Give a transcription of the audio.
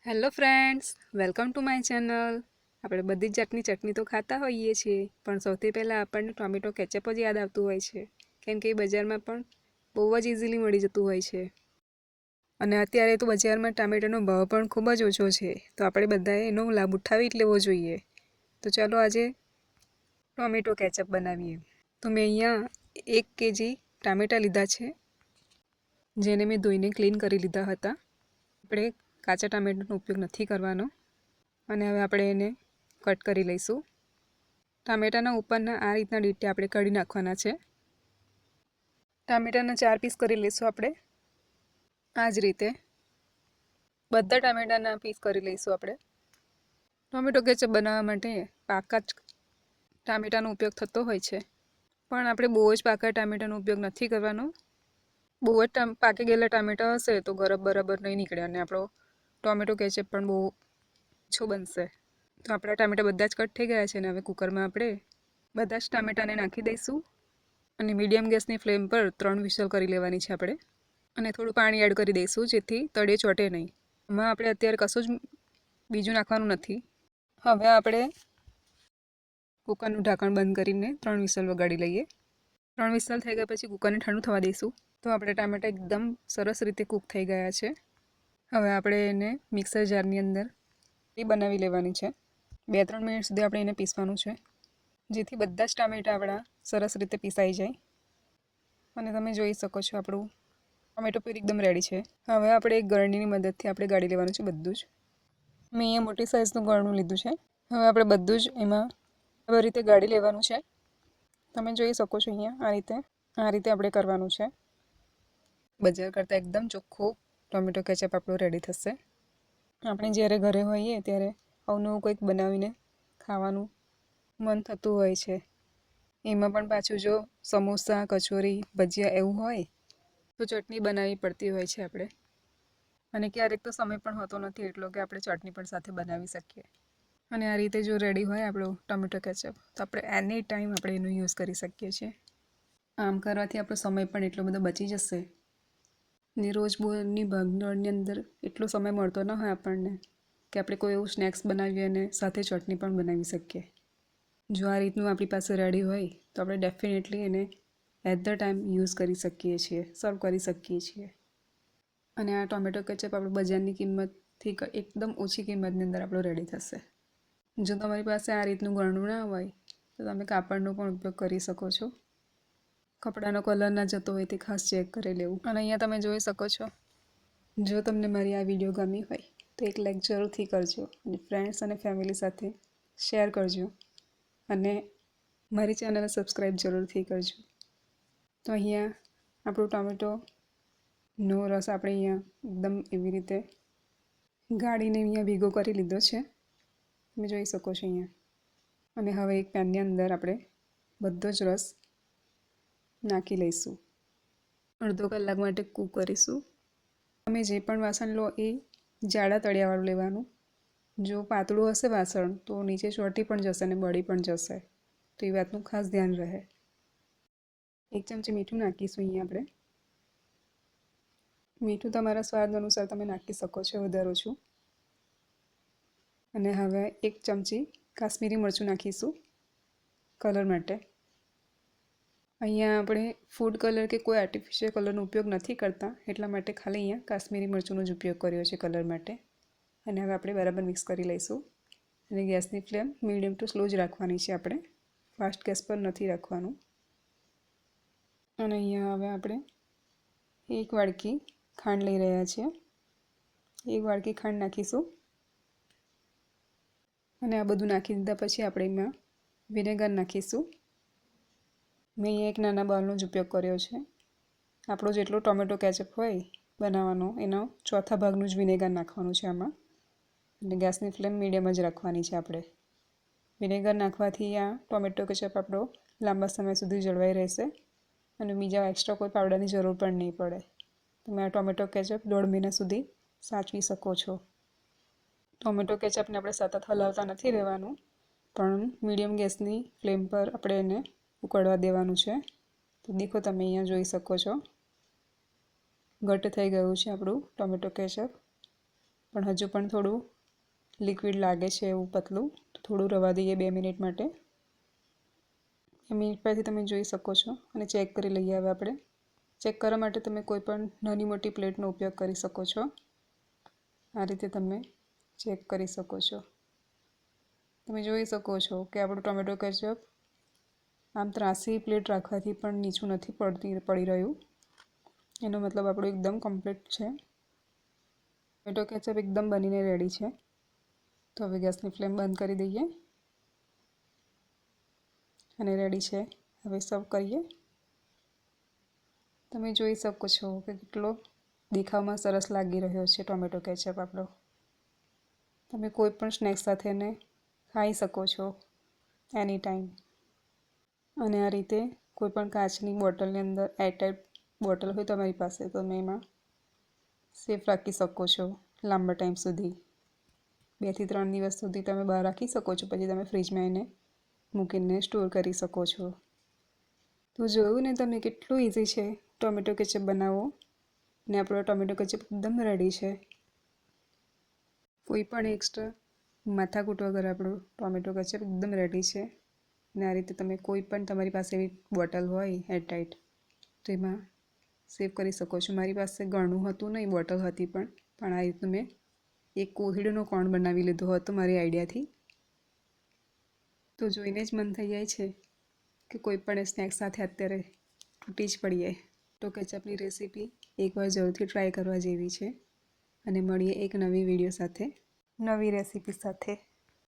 Hello friends, welcome to my channel. આપણે બધી જ જાતની ચટણી તો ખાતા હોઈએ છીએ, પણ સૌથી પહેલાં આપણને ટોમેટો કેચઅપ જ યાદ આવતું હોય છે, કેમ કે એ બજારમાં પણ બહુ જ ઇઝીલી મળી જતું હોય છે. અને અત્યારે તો બજારમાં ટામેટાનો ભાવ પણ ખૂબ જ ઓછો છે, તો આપણે બધાએ એનો લાભ ઉઠાવી જ લેવો જોઈએ. તો ચાલો આજે ટોમેટો કેચઅપ બનાવીએ. તો મેં અહીંયા 1 કેજી ટામેટાં લીધા છે, જેને મેં ધોઈને ક્લીન કરી લીધા હતા. આપણે કાચા ટામેટાનો ઉપયોગ નથી કરવાનો. અને હવે આપણે એને કટ કરી લઈશું. ટામેટાના ઉપરના આ રીતના ડીટે આપણે કાઢી નાખવાના છે. ટામેટાના 4 પીસ કરી લઈશું આપણે. આ જ રીતે બધા ટામેટાના પીસ કરી લઈશું આપણે. ટોમેટો કેચઅપ બનાવવા માટે પાકા જ ટામેટાનો ઉપયોગ થતો હોય છે, પણ આપણે બહુ જ પાકા ટામેટાનો ઉપયોગ નથી કરવાનો. બહુ જ પાકી ગયેલા ટામેટા હશે તો બરાબર નહીં નીકળે અને આપણો ટોમેટો કેચઅપ પણ બહુ ઓછો બનશે. તો આપણા ટામેટા બધા જ કટ થઈ ગયા છે અને હવે કુકરમાં આપણે બધા જ ટામેટાને નાખી દઈશું અને મીડિયમ ગેસની ફ્લેમ પર 3 વિસલ કરી લેવાની છે આપણે. અને થોડું પાણી એડ કરી દઈશું જેથી તળે ચોટે નહીં. એમાં આપણે અત્યારે કશું જ બીજું નાખવાનું નથી. હવે આપણે કુકરનું ઢાંકણ બંધ કરીને 3 વિસલ વગાડી લઈએ. 3 વિસલ થઈ ગયા પછી કુકરને ઠંડુ થવા દઈશું. તો આપણે ટામેટા એકદમ સરસ રીતે કૂક થઈ ગયા છે. હવે આપણે એને મિક્સર જારની અંદર બનાવી લેવાની છે. 2-3 મિનિટ સુધી આપણે એને પીસવાનું છે, જેથી બધા જ ટામેટા આપણા સરસ રીતે પીસાઈ જાય. અને તમે જોઈ શકો છો આપણું ટોમેટો પ્યુરી એકદમ રેડી છે. હવે આપણે એક ગળણીની મદદથી આપણે ગાળી લેવાનું છે બધું જ. મેં અહીંયા મોટી સાઇઝનું ગળણું લીધું છે. હવે આપણે બધું જ એમાં આવી રીતે ગાળી લેવાનું છે. તમે જોઈ શકો છો અહીંયા આ રીતે આપણે કરવાનું છે. બજાર કરતાં એકદમ ચોખ્ખું ટોમેટો કેચઅપ આપણું રેડી થશે. આપણે જ્યારે ઘરે હોઈએ ત્યારે અવનવું કંઈક બનાવીને ખાવાનું મન થતું હોય છે. એમાં પણ પાછું જો સમોસા, કચોરી, ભજીયા એવું હોય તો ચટણી બનાવવી પડતી હોય છે આપણે. અને ક્યારેક તો સમય પણ હોતો નથી એટલો કે આપણે ચટણી પણ સાથે બનાવી શકીએ. અને આ રીતે જો રેડી હોય આપણો ટોમેટો કેચઅપ તો આપણે એની ટાઈમ આપણે એનો યુઝ કરી શકીએ છીએ. આમ કરવાથી આપણો સમય પણ એટલો બધો બચી જશે. ને રોજબરોજની ભાગદોડની અંદર એટલો સમય મળતો ન હોય આપણને કે આપણે કોઈ એવું સ્નેક્સ બનાવીએ અને સાથે ચટણી પણ બનાવી શકીએ. જો આ રીતનું આપણી પાસે રેડી હોય તો આપણે ડેફિનેટલી એને એટ ધ ટાઈમ યુઝ કરી શકીએ છીએ, સર્વ કરી શકીએ છીએ. અને આ ટોમેટો કેચઅપ આપણે બજારની કિંમતથી એકદમ ઓછી કિંમતની અંદર આપણો રેડી થશે. જો તમારી પાસે આ રીતનું ગળણું ના હોય તો તમે કાપડનો પણ ઉપયોગ કરી શકો છો. કપડાનો કલર ના જતો હોય તે ખાસ ચેક કરી લેવું. અને અહીંયા તમે જોઈ શકો છો, જો તમને મારી આ વિડીયો ગમી હોય તો એક લાઈક જરૂરથી કરજો અને ફ્રેન્ડ્સ અને ફેમિલી સાથે શેર કરજો અને મારી ચેનલને સબસ્ક્રાઈબ જરૂરથી કરજો. તો અહીંયા આપણું ટોમેટોનો રસ આપણે અહીંયા એકદમ એવી રીતે ગાળીને અહીંયા ભેગો કરી લીધો છે. તમે જોઈ શકો છો અહીંયા. અને હવે એક પેનની અંદર આપણે બધો જ રસ નાખી લઈશું. અડધો કલાક માટે કૂક કરીશું. તમે જે પણ વાસણ લો એ જાડા તળિયાવાળું લેવાનું. જો પાતળું હશે વાસણ તો નીચે ચોંટી પણ જશે અને બળી પણ જશે, તો એ વાતનું ખાસ ધ્યાન રહે. 1 ચમચી મીઠું નાખીશું અહીંયા આપણે. મીઠું તમારા સ્વાદ અનુસાર તમે નાખી શકો છો વધારે ઓછું. અને હવે 1 ચમચી કાશ્મીરી મરચું નાખીશું કલર માટે. અહીંયા આપણે ફૂડ કલર કે કોઈ આર્ટિફિશિયલ કલરનો ઉપયોગ નથી કરતા, એટલા માટે ખાલી અહીંયા કાશ્મીરી મરચુંનો જ ઉપયોગ કર્યો છે કલર માટે. અને હવે આપણે બરાબર મિક્સ કરી લઈશું. અને ગેસની ફ્લેમ મીડિયમ ટુ સ્લો જ રાખવાની છે આપણે, ફાસ્ટ ગેસ પર નથી રાખવાનું. અને અહીંયા હવે આપણે 1 વાડકી ખાંડ લઈ રહ્યા છીએ. 1 વાડકી ખાંડ નાખીશું. અને આ બધું નાખી દીધા પછી આપણે એમાં વિનેગર નાખીશું. મેં અહીંયા એક નાના બાઉલનો જ ઉપયોગ કર્યો છે. આપણો જેટલો ટોમેટો કેચઅપ હોય બનાવવાનો એનો 1/4 ભાગનું જ વિનેગર નાખવાનું છે આમાં. અને ગેસની ફ્લેમ મીડિયમ જ રાખવાની છે આપણે. વિનેગર નાખવાથી આ ટોમેટો કેચઅપ આપણો લાંબા સમય સુધી જળવાઈ રહેશે અને બીજા એક્સ્ટ્રા કોઈ પાવડરની જરૂર પણ નહીં પડે. તમે આ ટોમેટો કેચઅપ 1.5 મહિના સુધી સાચવી શકો છો. ટોમેટો કેચઅપને આપણે સતત હલાવતા નથી રહેવાનું, પણ મીડિયમ ગેસની ફ્લેમ પર આપણે એને ઉકળવા દેવાનું છે. તો દેખો તમે અહીંયા જોઈ શકો છો ઘટ્ટ થઈ ગયું છે આપણું ટોમેટો કેચઅપ. પણ હજુ પણ થોડું લિક્વિડ લાગે છે એવું પતલું, તો થોડું રવા દઈએ 2 મિનિટ માટે. 2 મિનિટ પછી તમે જોઈ શકો છો અને ચેક કરી લઈએ. હવે આપણે ચેક કરવા માટે તમે કોઈ પણ નાની મોટી પ્લેટનો ઉપયોગ કરી શકો છો. આ રીતે તમે ચેક કરી શકો છો. તમે જોઈ શકો છો કે આપણું ટોમેટો કેચઅપ આમ ત્રાસી પ્લેટ રાખવાથી પણ નીચું નથી પડી રહ્યું. એનો મતલબ આપણું એકદમ કમ્પ્લીટ છે. ટોમેટો કેચઅપ એકદમ બનીને રેડી છે. તો હવે ગેસની ફ્લેમ બંધ કરી દઈએ અને રેડી છે. હવે સર્વ કરીએ. તમે જોઈ શકો છો કે કેટલો દેખાવમાં સરસ લાગી રહ્યો છે ટોમેટો કેચઅપ આપણો. તમે કોઈ પણ સ્નેક્સ સાથે એને ખાઈ શકો છો એની ટાઈમ. અને આ રીતે કોઈ પણ કાચની બોટલની અંદર એરટાઈટ બોટલ હોય તમારી પાસે તો તમે એમાં સેફ રાખી શકો છો લાંબા ટાઈમ સુધી. 2 થી 3 દિવસ સુધી તમે બહાર રાખી શકો છો. પછી તમે ફ્રીજમાં એને મૂકીને સ્ટોર કરી શકો છો. તો જોયું ને તમે કેટલું ઇઝી છે ટોમેટો કેચઅપ બનાવવો. ને આપણો ટોમેટો કેચઅપ એકદમ રેડી છે. કોઈ પણ એક્સ્ટ્રા માથાકૂટ વગર આપણું ટોમેટો કેચઅપ એકદમ રેડી છે. અને આ રીતે તમે કોઈ પણ તમારી પાસે એવી બોટલ હોય એરટાઈટ તો એમાં સેવ કરી શકો છો. મારી પાસે ઘણું હતું નહીં, બોટલ હતી પણ આ રીતનું મેં એક કોથળીનો કોણ બનાવી લીધો હતો મારી આઈડિયાથી. તો જોઈને જ મન થઈ જાય છે કે કોઈ પણ સ્નેક્સ સાથે અત્યારે તૂટી જ પડીએ. તો કેચઅપની રેસીપી એકવાર જરૂરથી ટ્રાય કરવા જેવી છે. અને મળીએ એક નવી વિડીયો સાથે, નવી રેસીપી સાથે.